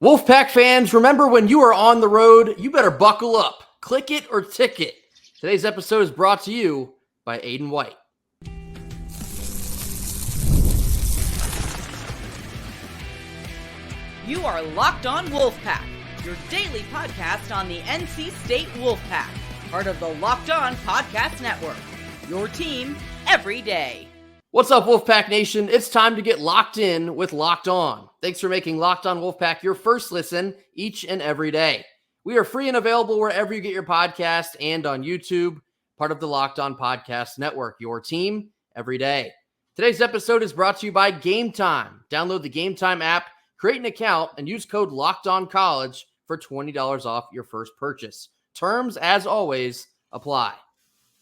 Wolfpack fans, remember when you are on the road, you better buckle up. Click it or ticket. Today's episode is brought to you by Aydan White. You are Locked On Wolfpack, your daily podcast on the NC State Wolfpack, part of the Locked On Podcast Network, your team every day. What's up, Wolfpack Nation? It's time to get locked in with Locked On. Thanks for making Locked On Wolfpack your first listen each and every day. We are free and available wherever you get your podcast and on YouTube, part of the Locked On Podcast Network, your team every day. Today's episode is brought to you by Gametime. Download the Gametime app, create an account, and use code LOCKEDONCollege for $20 off your first purchase. Terms, as always, apply.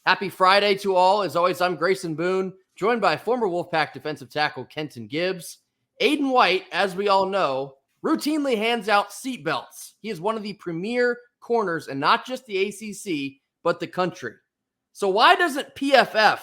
Happy Friday to all. As always, I'm Grayson Boone, joined by former Wolfpack defensive tackle Kenton Gibbs. Aydan White, as we all know, routinely hands out seatbelts. He is one of the premier corners in not just the ACC, but the country. So why doesn't PFF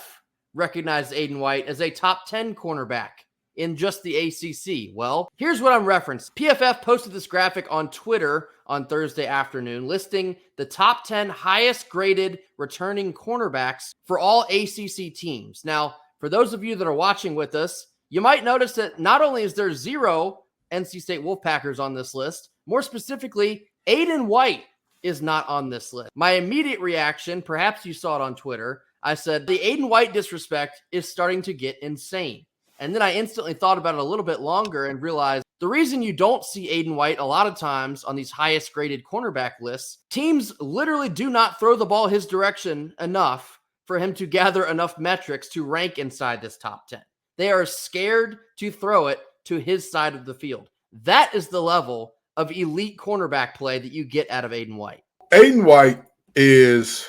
recognize Aydan White as a top 10 cornerback in just the ACC? Well, here's what I'm referencing. PFF posted this graphic on Twitter on Thursday afternoon, listing the top 10 highest graded returning cornerbacks for all ACC teams. Now, for those of you that are watching with us, you might notice that not only is there 0 NC State Wolfpackers on this list, more specifically, Aydan White is not on this list. My immediate reaction, perhaps you saw it on Twitter, I said, the Aydan White disrespect is starting to get insane. And then I instantly thought about it a little bit longer and realized the reason you don't see Aydan White a lot of times on these highest graded cornerback lists, teams literally do not throw the ball his direction enough for him to gather enough metrics to rank inside this top 10. They are scared to throw it to his side of the field. That is the level of elite cornerback play that you get out of Aydan White. Aydan White is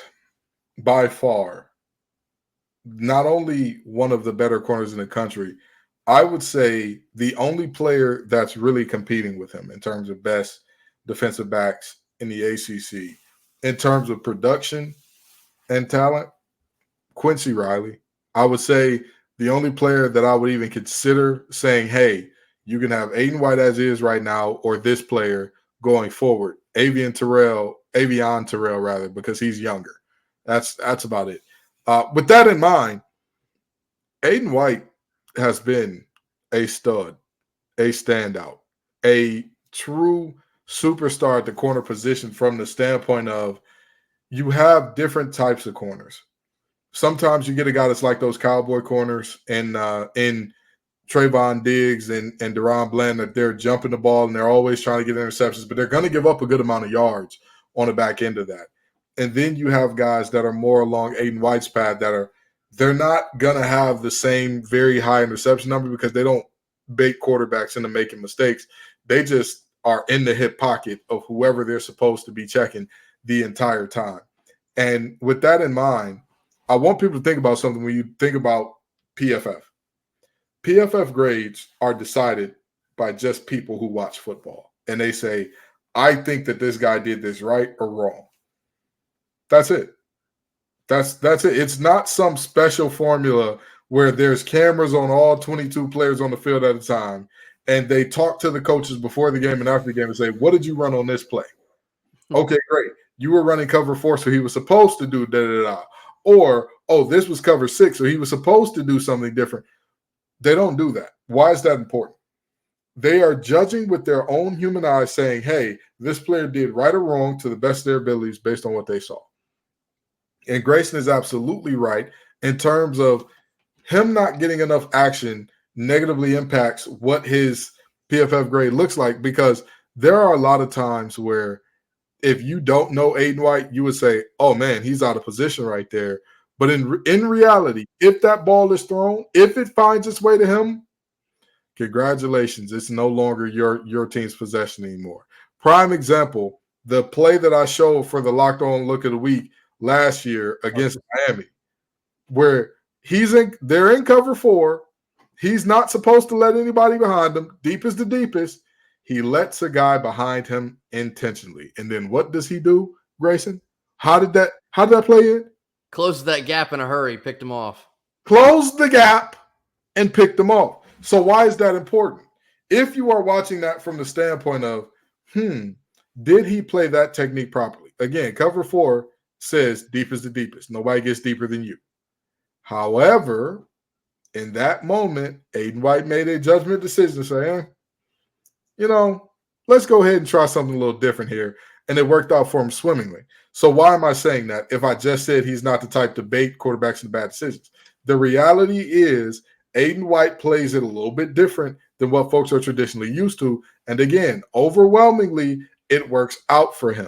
by far not only one of the better corners in the country, I would say the only player that's really competing with him in terms of best defensive backs in the ACC. In terms of production and talent, Quincy Riley. I would say the only player that I would even consider saying, hey, you can have Aydan White as is right now or this player going forward. Avent Returns, because he's younger. That's about it. With that in mind, Aydan White has been a stud, a standout, a true superstar at the corner position from the standpoint of you have different types of corners. Sometimes you get a guy that's like those cowboy corners in Trayvon Diggs and Deron Bland, that they're jumping the ball and they're always trying to get interceptions, but they're going to give up a good amount of yards on the back end of that. And then you have guys that are more along Aydan White's path they're not going to have the same very high interception number because they don't bait quarterbacks into making mistakes. They just are in the hip pocket of whoever they're supposed to be checking the entire time. And with that in mind, I want people to think about something when you think about PFF. PFF grades are decided by just people who watch football. And they say, I think that this guy did this right or wrong. That's it. That's it. It's not some special formula where there's cameras on all 22 players on the field at a time, and they talk to the coaches before the game and after the game and say, what did you run on this play? Okay, great. You were running cover 4, so he was supposed to do da-da-da. Or, this was cover 6, so he was supposed to do something different. They don't do that. Why is that important? They are judging with their own human eyes saying, hey, this player did right or wrong to the best of their abilities based on what they saw. And Grayson is absolutely right in terms of him not getting enough action negatively impacts what his PFF grade looks like, because there are a lot of times where if you don't know Aydan White, you would say, oh, man, he's out of position right there. But in reality, if that ball is thrown, if it finds its way to him, congratulations. It's no longer your team's possession anymore. Prime example, the play that I showed for the Locked On Look of the Week last year against Miami, where they're in cover 4. He's not supposed to let anybody behind him. Deep is the deepest. He lets a guy behind him intentionally. And then what does he do, Grayson? How did that play in? Closed that gap in a hurry, picked him off. Closed the gap and picked them off. So why is that important? If you are watching that from the standpoint of did he play that technique properly? Again, cover 4 says deep is the deepest. Nobody gets deeper than you. However, in that moment, Aydan White made a judgment decision saying, let's go ahead and try something a little different here. And it worked out for him swimmingly. So why am I saying that if I just said he's not the type to bait quarterbacks into bad decisions? The reality is Aydan White plays it a little bit different than what folks are traditionally used to. And again, overwhelmingly, it works out for him.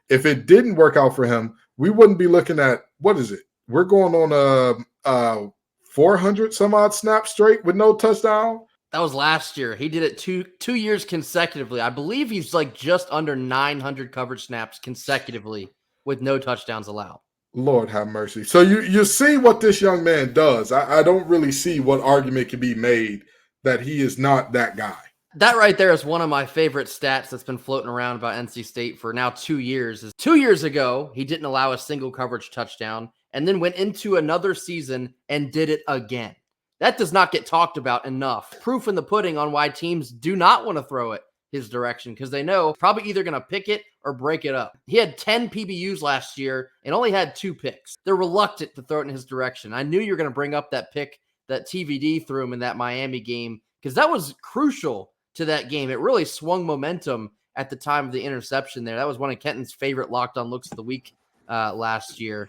If it didn't work out for him, we wouldn't be looking at, what is it? We're going on a 400 some odd snaps straight with no touchdown. That was last year. He did it two years consecutively. I believe he's like just under 900 coverage snaps consecutively with no touchdowns allowed. Lord have mercy. So you see what this young man does. I don't really see what argument can be made that he is not that guy. That right there is one of my favorite stats that's been floating around about NC State for now 2 years. 2 years ago, he didn't allow a single coverage touchdown and then went into another season and did it again. That does not get talked about enough. Proof in the pudding on why teams do not want to throw it his direction because they know probably either going to pick it or break it up. He had 10 PBUs last year and only had 2 picks. They're reluctant to throw it in his direction. I knew you were going to bring up that pick that TVD threw him in that Miami game because that was crucial to that game. It really swung momentum at the time of the interception there. That was one of Kenton's favorite locked on looks of the week last year.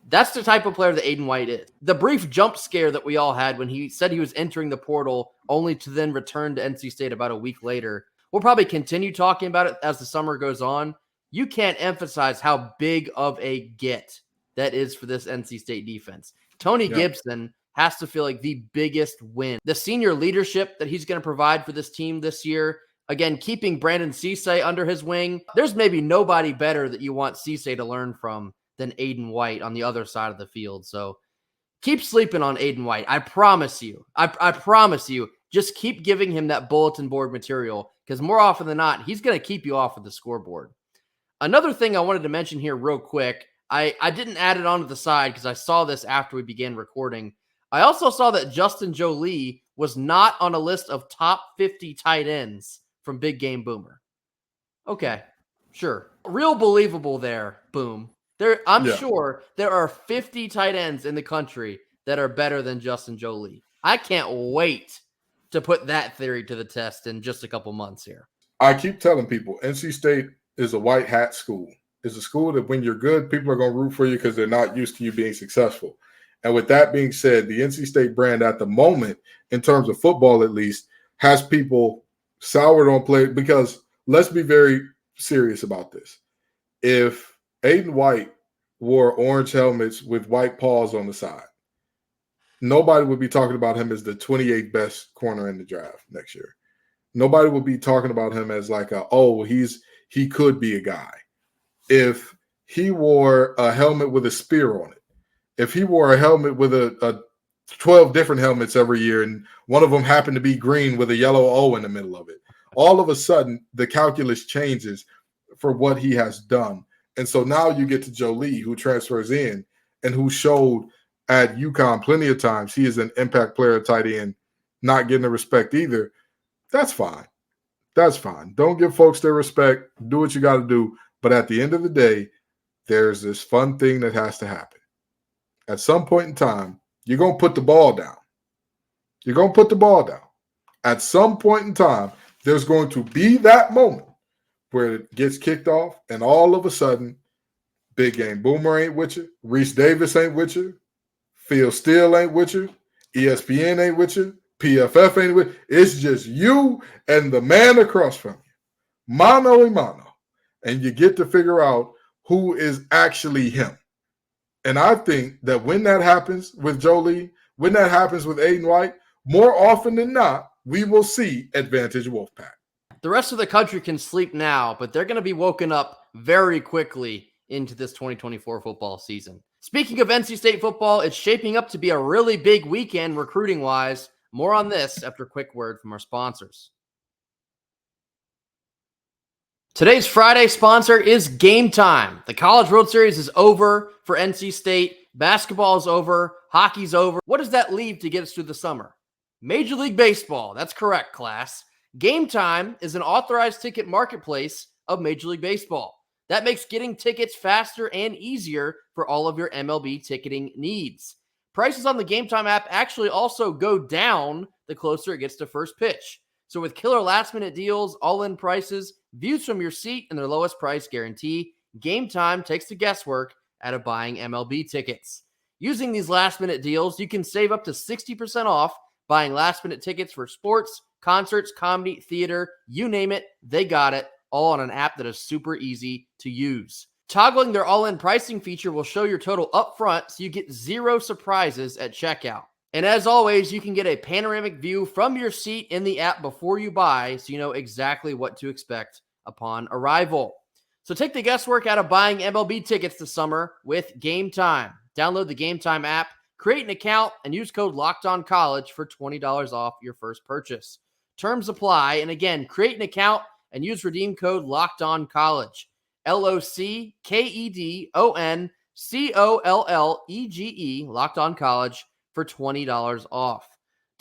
That's the type of player that Aydan White is. The brief jump scare that we all had when he said he was entering the portal only to then return to NC State about a week later. We'll probably continue talking about it as the summer goes on. You can't emphasize how big of a get that is for this NC State defense. Tony Gibson has to feel like the biggest win. The senior leadership that he's going to provide for this team this year, again, keeping Brandon Cisse under his wing. There's maybe nobody better that you want Cisse to learn from than Aydan White on the other side of the field. So keep sleeping on Aydan White. I promise you. I promise you. Just keep giving him that bulletin board material because more often than not, he's going to keep you off of the scoreboard. Another thing I wanted to mention here real quick, I didn't add it onto the side because I saw this after we began recording. I also saw that Justin Jolie was not on a list of top 50 tight ends from Big Game Boomer. Okay, sure. Real believable there, Boom. I'm sure there are 50 tight ends in the country that are better than Justin Jolie. I can't wait to put that theory to the test in just a couple months here. I keep telling people, NC State is a white hat school. It's a school that when you're good, people are going to root for you because they're not used to you being successful. And with that being said, the NC State brand at the moment, in terms of football at least, has people soured on play because let's be very serious about this. If Aydan White wore orange helmets with white paws on the side, nobody would be talking about him as the 28th best corner in the draft next year. Nobody would be talking about him as like he could be a guy. If he wore a helmet with a spear on it, if he wore a helmet with a 12 different helmets every year and one of them happened to be green with a yellow O in the middle of it, all of a sudden the calculus changes for what he has done. And so now you get to Jolie, who transfers in and who showed at UConn plenty of times he is an impact player at tight end, not getting the respect either. That's fine. That's fine. Don't give folks their respect. Do what you got to do. But at the end of the day, there's this fun thing that has to happen. At some point in time, you're going to put the ball down. You're going to put the ball down. At some point in time, there's going to be that moment where it gets kicked off, and all of a sudden, Big Game Boomer ain't with you, Reese Davis ain't with you, Phil Steele ain't with you, ESPN ain't with you, PFF ain't with you. It's just you and the man across from you, mano a mano, and you get to figure out who is actually him. And I think that when that happens with Jolie, when that happens with Aydan White, more often than not, we will see advantage Wolfpack. The rest of the country can sleep now, but they're going to be woken up very quickly into this 2024 football season. Speaking of NC State football, it's shaping up to be a really big weekend recruiting-wise. More on this after a quick word from our sponsors. Today's Friday sponsor is Gametime. The College World Series is over for NC State. Basketball is over. Hockey's over. What does that leave to get us through the summer? Major League Baseball. That's correct, class. Gametime is an authorized ticket marketplace of Major League Baseball. That makes getting tickets faster and easier for all of your MLB ticketing needs. Prices on the Gametime app actually also go down the closer it gets to first pitch. So with killer last-minute deals, all-in prices, views from your seat, and their lowest price guarantee, Gametime takes the guesswork out of buying MLB tickets. Using these last-minute deals, you can save up to 60% off buying last-minute tickets for sports, concerts, comedy, theater, you name it, they got it, all on an app that is super easy to use. Toggling their all-in pricing feature will show your total up front, so you get zero surprises at checkout. And as always, you can get a panoramic view from your seat in the app before you buy, so you know exactly what to expect upon arrival. So take the guesswork out of buying MLB tickets this summer with Gametime. Download the Gametime app, create an account, and use code LOCKEDONCollege for $20 off your first purchase. Terms apply, and again, create an account and use redeem code LOCKEDONCollege. LOCKEDONCOLLEGE, Locked On College, for $20 off.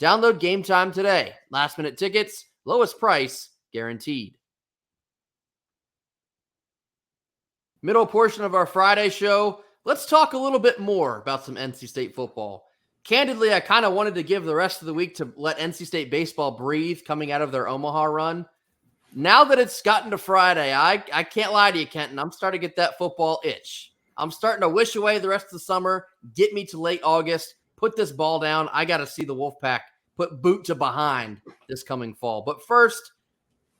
Download Gametime today. Last minute tickets, lowest price guaranteed. Middle portion of our Friday show, let's talk a little bit more about some NC State football. Candidly, I kind of wanted to give the rest of the week to let NC State baseball breathe coming out of their Omaha run. Now that it's gotten to Friday, I can't lie to you, Kenton. I'm starting to get that football itch. I'm starting to wish away the rest of the summer, get me to late August, put this ball down. I got to see the Wolfpack put boot to behind this coming fall. But first,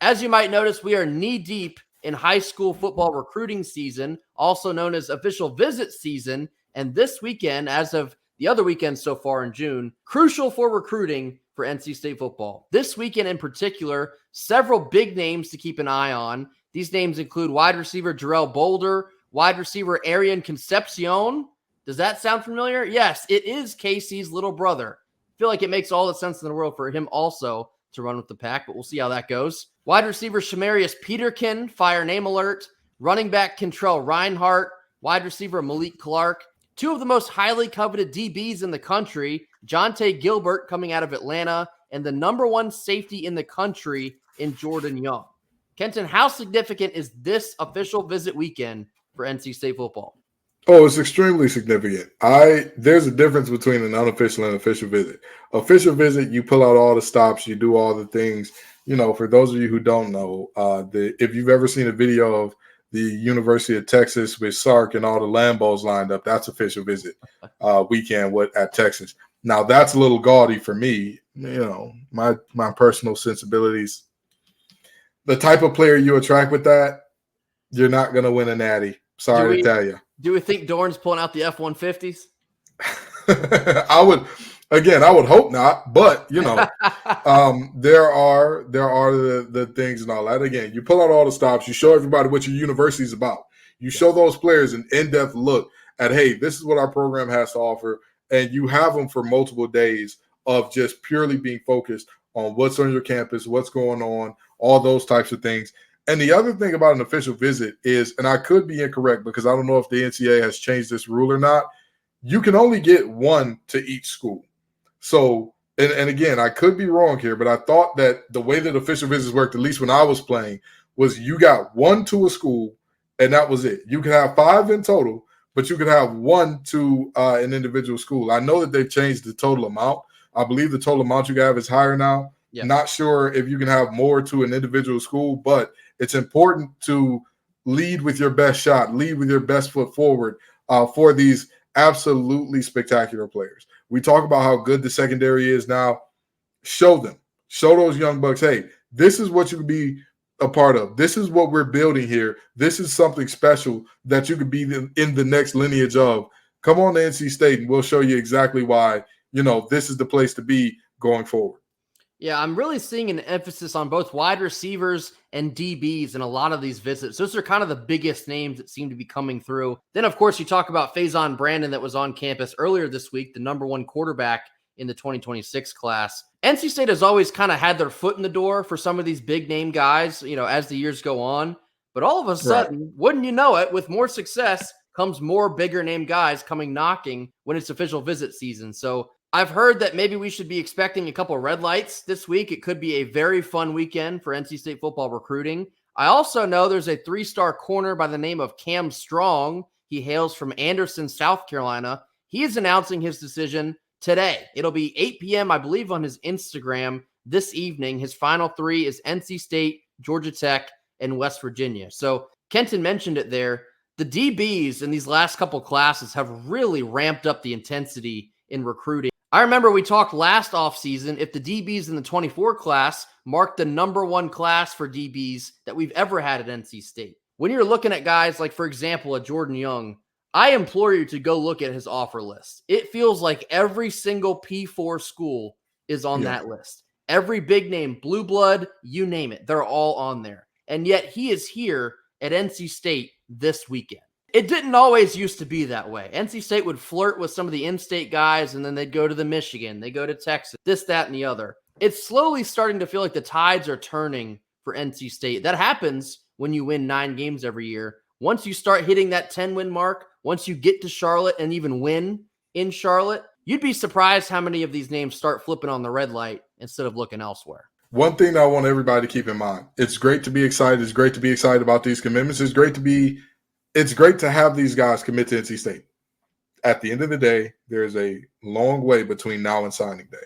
as you might notice, we are knee-deep in high school football recruiting season, also known as official visit season. And this weekend, as of the other weekends so far in June, crucial for recruiting for NC State football. This weekend in particular, several big names to keep an eye on. These names include wide receiver Jarrell Boulder, wide receiver Arian Concepcion. Does that sound familiar? Yes, it is Casey's little brother. I feel like it makes all the sense in the world for him also to run with the pack, but we'll see how that goes. Wide receiver Shamarius Peterkin, fire name alert. Running back Kentrell Reinhardt, wide receiver Malik Clark. Two of the most highly coveted DBs in the country, Jonte Gilbert coming out of Atlanta, and the number one safety in the country in Jordan Young. Kenton, how significant is this official visit weekend for NC State football? Oh, it's extremely significant. There's a difference between an unofficial and official visit. Official visit, you pull out all the stops, you do all the things. You know, for those of you who don't know, if you've ever seen a video of the University of Texas with Sark and all the Lambos lined up, that's official visit weekend at Texas. Now, that's a little gaudy for me. You know, my personal sensibilities. The type of player you attract with that, you're not going to win a natty. Sorry to tell you. Do we think Dorn's pulling out the F-150s? I would hope not, but you know, there are the things and all that. Again, you pull out all the stops, you show everybody what your university is about. You show those players an in-depth look at, hey, this is what our program has to offer, and you have them for multiple days of just purely being focused on what's on your campus, what's going on, all those types of things. And the other thing about an official visit is, and I could be incorrect because I don't know if the NCAA has changed this rule or not, you can only get one to each school. So, and again, I could be wrong here, but I thought that the way that official visits worked, at least when I was playing, was you got one to a school and that was it. You could have 5 in total, but you could have one to an individual school. I know that they've changed the total amount. I believe the total amount you can have is higher now. Yeah. Not sure if you can have more to an individual school, but it's important to lead with your best shot, lead with your best foot forward for these absolutely spectacular players. We talk about how good the secondary is now. Show them. Show those young bucks, hey, this is what you can be a part of. This is what we're building here. This is something special that you could be in the next lineage of. Come on to NC State, and we'll show you exactly why, you know, this is the place to be going forward. Yeah, I'm really seeing an emphasis on both wide receivers and DBs in a lot of these visits. Those are kind of the biggest names that seem to be coming through. Then, of course, you talk about Faison Brandon that was on campus earlier this week, the number one quarterback in the 2026 class. NC State has always kind of had their foot in the door for some of these big name guys, you know, as the years go on. But all of a sudden, wouldn't you know it, with more success comes more bigger name guys coming knocking when it's official visit season. So I've heard that maybe we should be expecting a couple of red lights this week. It could be a very fun weekend for NC State football recruiting. I also know there's a 3-star corner by the name of Cam Strong. He hails from Anderson, South Carolina. He is announcing his decision today. It'll be 8 p.m., I believe, on his Instagram this evening. His final 3 is NC State, Georgia Tech, and West Virginia. So Kenton mentioned it there. The DBs in these last couple classes have really ramped up the intensity in recruiting. I remember we talked last offseason if the DBs in the 24 class marked the number 1 class for DBs that we've ever had at NC State. When you're looking at guys like, for example, a Jordan Young, I implore you to go look at his offer list. It feels like every single P4 school is on that list. Every big name, blue blood, you name it, they're all on there. And yet he is here at NC State this weekend. It didn't always used to be that way. NC State would flirt with some of the in-state guys, and then they'd go to the Michigan, they go to Texas, this, that, and the other. It's slowly starting to feel like the tides are turning for NC State. That happens when you win 9 games every year. Once you start hitting that 10-win mark, once you get to Charlotte and even win in Charlotte, you'd be surprised how many of these names start flipping on the red light instead of looking elsewhere. One thing that I want everybody to keep in mind, it's great to be excited. It's great to be excited about these commitments. It's great to have these guys commit to NC State. At the end of the day, there's a long way between now and signing day.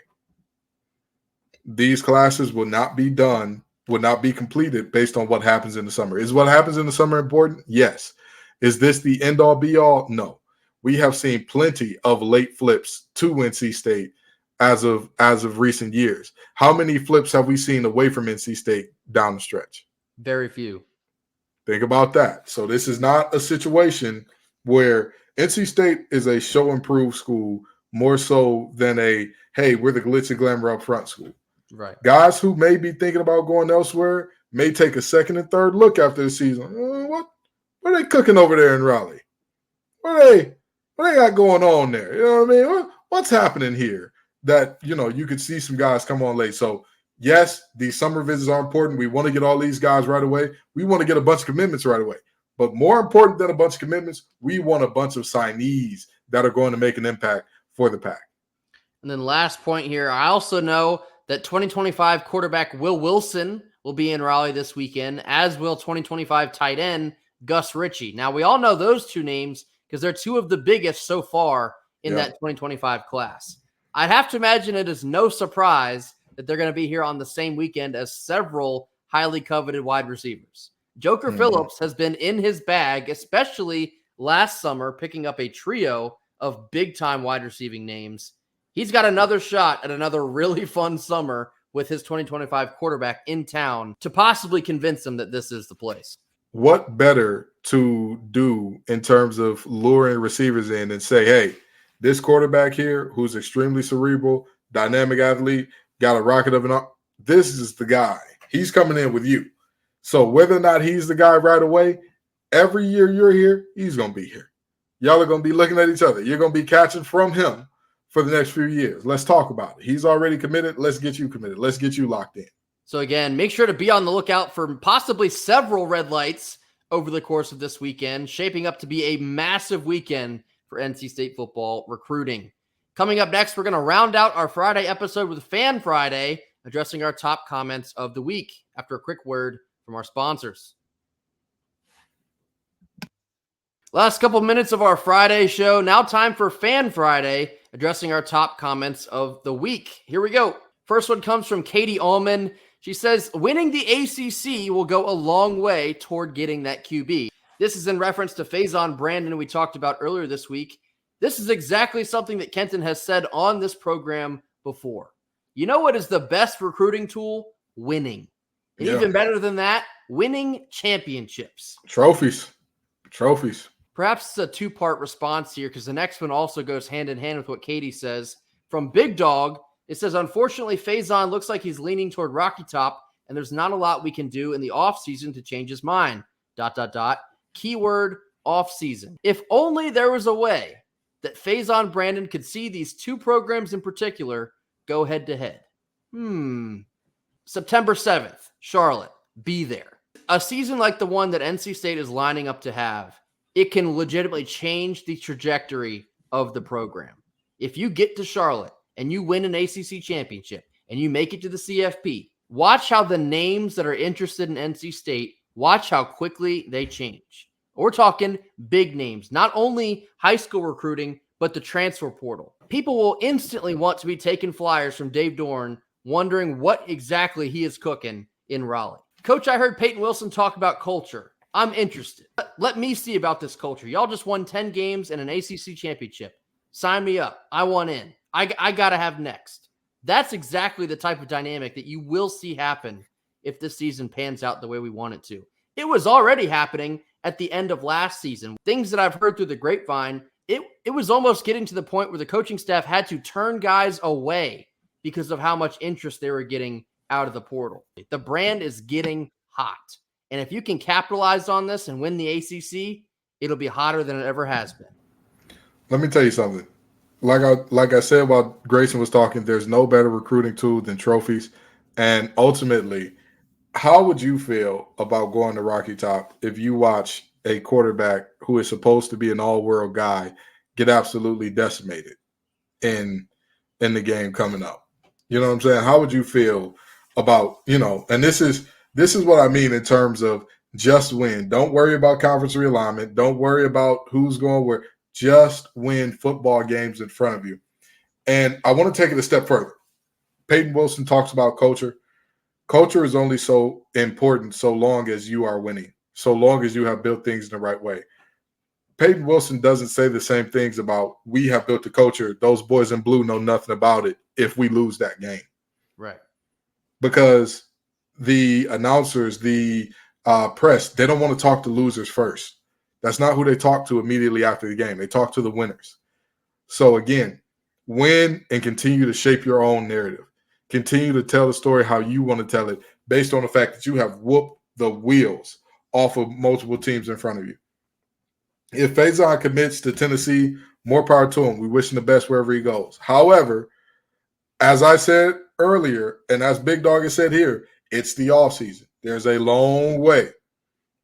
These classes will not be completed based on what happens in the summer. Is what happens in the summer important? Yes. Is this the end-all, be-all? No. We have seen plenty of late flips to NC State as of recent years. How many flips have we seen away from NC State down the stretch? Very few. Think about that. So this is not a situation where NC State is a show and prove school more so than a, hey, we're the glitz and glamour up front school. Right. Guys who may be thinking about going elsewhere may take a second and third look after the season. What are they cooking over there in Raleigh? What they got going on there? You know what I mean? What's happening here? That, you could see some guys come on late. So yes, these summer visits are important. We want to get all these guys right away. We want to get a bunch of commitments right away. But more important than a bunch of commitments, we want a bunch of signees that are going to make an impact for the Pack. And then last point here, I also know that 2025 quarterback Will Wilson will be in Raleigh this weekend, as will 2025 tight end Gus Ritchie. Now, we all know those 2 names because they're 2 of the biggest so far in that 2025 class. I'd have to imagine it is no surprise that they're going to be here on the same weekend as several highly coveted wide receivers. Joker Phillips has been in his bag, especially last summer, picking up a trio of big-time wide receiving names. He's got another shot at another really fun summer with his 2025 quarterback in town to possibly convince him that this is the place. What better to do in terms of luring receivers in and say, hey, this quarterback here who's extremely cerebral, dynamic athlete, got a rocket of an arm, this is the guy. He's coming in with you. So whether or not he's the guy right away, every year you're here, he's going to be here. Y'all are going to be looking at each other. You're going to be catching from him for the next few years. Let's talk about it. He's already committed. Let's get you committed. Let's get you locked in. So again, make sure to be on the lookout for possibly several red lights over the course of this weekend, shaping up to be a massive weekend for NC State football recruiting. Coming up next, we're going to round out our Friday episode with Fan Friday, addressing our top comments of the week after a quick word from our sponsors. Last couple minutes of our Friday show. Now time for Fan Friday, addressing our top comments of the week. Here we go. First one comes from Katie Allman. She says, winning the ACC will go a long way toward getting that QB. This is in reference to Faison Brandon we talked about earlier this week. This is exactly something that Kenton has said on this program before. You know what is the best recruiting tool? Winning. And even better than that, winning championships. Trophies. Perhaps it's a 2-part response here because the next one also goes hand in hand with what Katie says. From Big Dog, it says, unfortunately, Faison looks like he's leaning toward Rocky Top, and there's not a lot we can do in the offseason to change his mind. ... Keyword offseason. If only there was a way that Faison Brandon could see these 2 programs in particular go head-to-head. September 7th, Charlotte, be there. A season like the one that NC State is lining up to have, it can legitimately change the trajectory of the program. If you get to Charlotte and you win an ACC championship and you make it to the CFP, watch how the names that are interested in NC State, watch how quickly they change. We're talking big names, not only high school recruiting, but the transfer portal. People will instantly want to be taking flyers from Dave Dorn, wondering what exactly he is cooking in Raleigh. Coach, I heard Peyton Wilson talk about culture. I'm interested. Let me see about this culture. Y'all just won 10 games and an ACC championship. Sign me up. I want in. I got to have next. That's exactly the type of dynamic that you will see happen if this season pans out the way we want it to. It was already happening at the end of last season. Things that I've heard through the grapevine, it was almost getting to the point where the coaching staff had to turn guys away because of how much interest they were getting out of the portal. The brand is getting hot. And if you can capitalize on this and win the ACC, it'll be hotter than it ever has been. Let me tell you something. Like I said while Grayson was talking, there's no better recruiting tool than trophies. And ultimately, how would you feel about going to Rocky Top if you watch a quarterback who is supposed to be an all-world guy get absolutely decimated in the game coming up? You know what I'm saying? How would you feel about, and this is what I mean in terms of just win. Don't worry about conference realignment. Don't worry about who's going where. Just win football games in front of you. And I want to take it a step further. Peyton Wilson talks about culture. Culture is only so important so long as you are winning, so long as you have built things in the right way. Peyton Wilson doesn't say the same things about we have built the culture. Those boys in blue know nothing about it if we lose that game. Right. Because the announcers, the press, they don't want to talk to losers first. That's not who they talk to immediately after the game. They talk to the winners. So again, win and continue to shape your own narrative. Continue to tell the story how you want to tell it based on the fact that you have whooped the wheels off of multiple teams in front of you. If Faison commits to Tennessee, more power to him. We wish him the best wherever he goes. However, as I said earlier, and as Big Dog has said here, it's the offseason. There's a long way.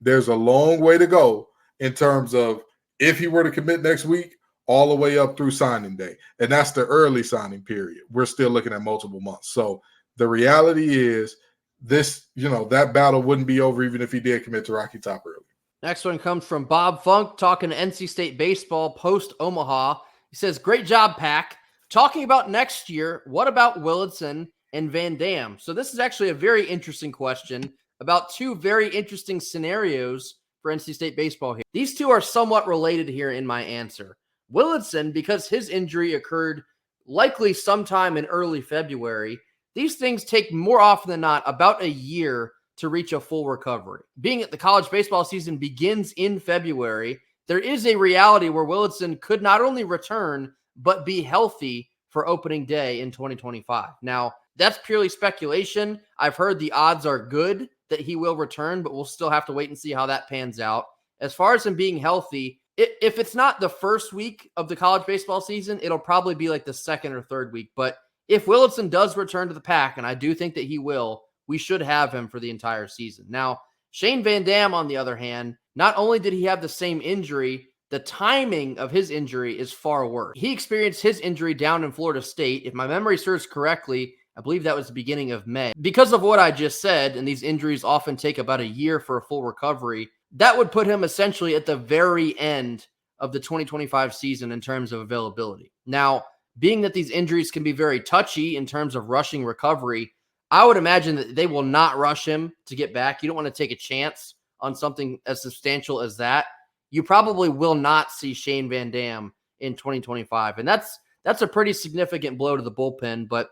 There's a long way to go in terms of if he were to commit next week, all the way up through signing day. And that's the early signing period. We're still looking at multiple months. So the reality is this, that battle wouldn't be over even if he did commit to Rocky Top early. Next one comes from Bob Funk talking to NC State baseball post Omaha. He says, great job, Pack. Talking about next year, what about Willardson and Van Dam? So this is actually a very interesting question about two very interesting scenarios for NC State baseball here. These two are somewhat related here in my answer. Willardson, because his injury occurred likely sometime in early February, these things take more often than not about a year to reach a full recovery. Being that the college baseball season begins in February, there is a reality where Willardson could not only return, but be healthy for opening day in 2025. Now, that's purely speculation. I've heard the odds are good that he will return, but we'll still have to wait and see how that pans out. As far as him being healthy, if it's not the first week of the college baseball season, it'll probably be like the second or third week. But if Willardson does return to the Pack, and I do think that he will, we should have him for the entire season. Now, Shane Van Dam, on the other hand, not only did he have the same injury, the timing of his injury is far worse. He experienced his injury down in Florida State. If my memory serves correctly, I believe that was the beginning of May. Because of what I just said, and these injuries often take about a year for a full recovery, that would put him essentially at the very end of the 2025 season in terms of availability. Now, being that these injuries can be very touchy in terms of rushing recovery, I would imagine that they will not rush him to get back. You don't want to take a chance on something as substantial as that. You probably will not see Shane Van Dam in 2025. And that's a pretty significant blow to the bullpen. But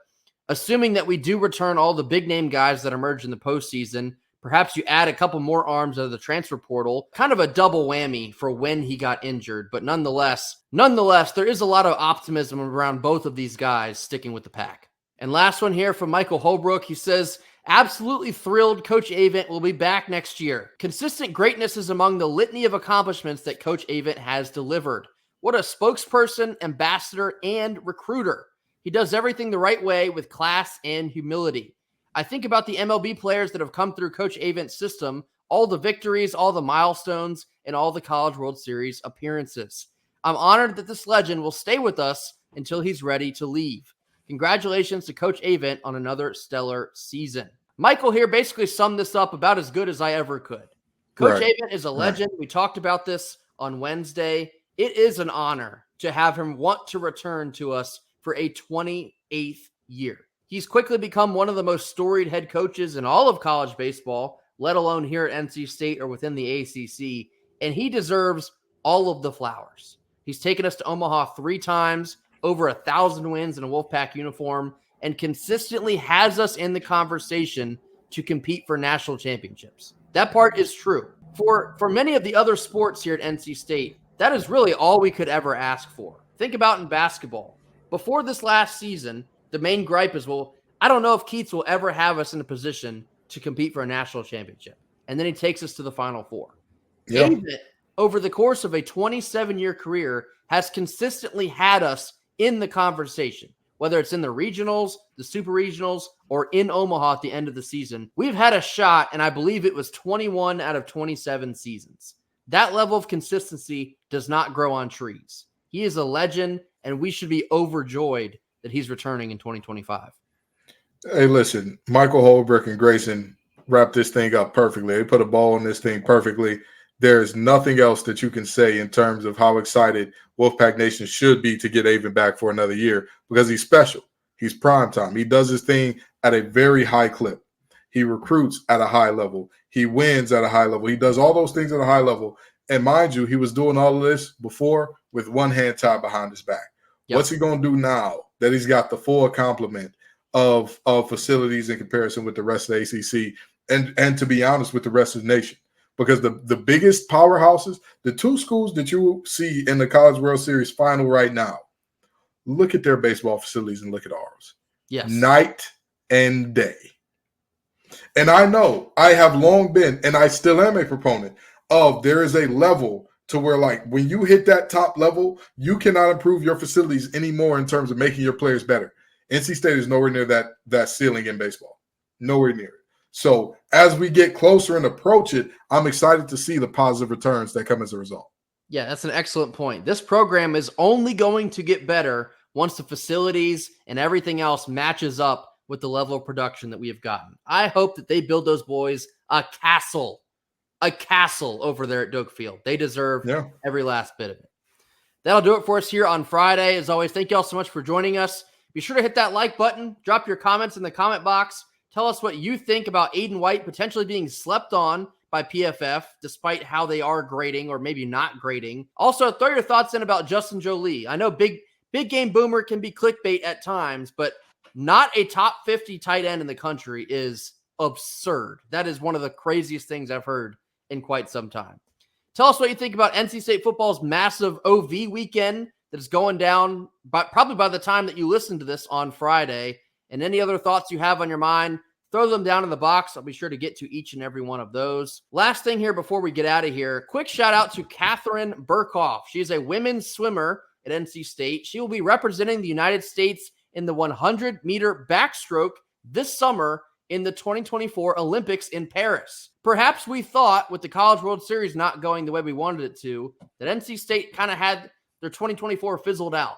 assuming that we do return all the big name guys that emerge in the postseason, perhaps you add a couple more arms out of the transfer portal, kind of a double whammy for when he got injured. But nonetheless, there is a lot of optimism around both of these guys sticking with the Pack. And last one here from Michael Holbrook. He says, absolutely thrilled Coach Avent will be back next year. Consistent greatness is among the litany of accomplishments that Coach Avent has delivered. What a spokesperson, ambassador, and recruiter. He does everything the right way with class and humility. I think about the MLB players that have come through Coach Avent's system, all the victories, all the milestones, and all the College World Series appearances. I'm honored that this legend will stay with us until he's ready to leave. Congratulations to Coach Avent on another stellar season. Michael here basically summed this up about as good as I ever could. Coach Avent is a legend. We talked about this on Wednesday. It is an honor to have him want to return to us for a 28th year. He's quickly become one of the most storied head coaches in all of college baseball, let alone here at NC State or within the ACC, and he deserves all of the flowers. He's taken us to Omaha 3 times, over 1,000 wins in a Wolfpack uniform, and consistently has us in the conversation to compete for national championships. That part is true. For many of the other sports here at NC State, that is really all we could ever ask for. Think about in basketball. Before this last season, the main gripe is, well, I don't know if Keats will ever have us in a position to compete for a national championship. And then he takes us to the Final Four. Yeah. David, over the course of a 27-year career, has consistently had us in the conversation, whether it's in the regionals, the super regionals, or in Omaha at the end of the season. We've had a shot, and I believe it was 21 out of 27 seasons. That level of consistency does not grow on trees. He is a legend, and we should be overjoyed that he's returning in 2025. Hey, listen, Michael Holbrook and Grayson wrapped this thing up perfectly. They put a ball on this thing perfectly. There's nothing else that you can say in terms of how excited Wolfpack Nation should be to get Avent back for another year, because he's special. He's prime time. He does his thing at a very high clip. He recruits at a high level. He wins at a high level. He does all those things at a high level. And mind you, he was doing all of this before with one hand tied behind his back. Yep. What's he going to do now that he's got the full complement of facilities in comparison with the rest of the ACC and to be honest, with the rest of the nation? Because the biggest powerhouses, the 2 schools that you see in the College World Series final right now, look at their baseball facilities and look at ours. Yes. Night and day. And I know I have long been, and I still am a proponent of, there is a level to where, like, when you hit that top level, you cannot improve your facilities anymore in terms of making your players better. NC State is nowhere near that ceiling in baseball. Nowhere near it. So as we get closer and approach it, I'm excited to see the positive returns that come as a result. Yeah, that's an excellent point. This program is only going to get better once the facilities and everything else matches up with the level of production that we have gotten. I hope that they build those boys a castle over there at Doak Field. They deserve every last bit of it. That'll do it for us here on Friday. As always, thank you all so much for joining us. Be sure to hit that like button, drop your comments in the comment box. Tell us what you think about Aydan White potentially being slept on by PFF, despite how they are grading or maybe not grading. Also, throw your thoughts in about Justin Jolie. I know big game boomer can be clickbait at times, but not a top 50 tight end in the country is absurd. That is one of the craziest things I've heard in quite some time. Tell us what you think about NC State football's massive OV weekend that is going down probably by the time that you listen to this on Friday. And any other thoughts you have on your mind, throw them down in the box. I'll be sure to get to each and every one of those. Last thing here before we get out of here, quick shout out to Catherine Burkhoff. She is a women's swimmer at NC State. She will be representing the United States in the 100-meter backstroke this summer in the 2024 Olympics in Paris. Perhaps we thought, with the College World Series not going the way we wanted it to, that NC State kind of had their 2024 fizzled out.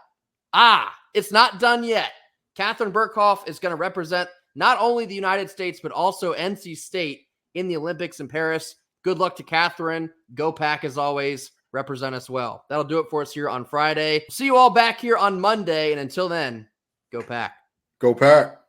It's not done yet. Catherine Burkhoff is going to represent not only the United States, but also NC State in the Olympics in Paris. Good luck to Catherine. Go Pack, as always. Represent us well. That'll do it for us here on Friday. See you all back here on Monday. And until then, go Pack. Go Pack.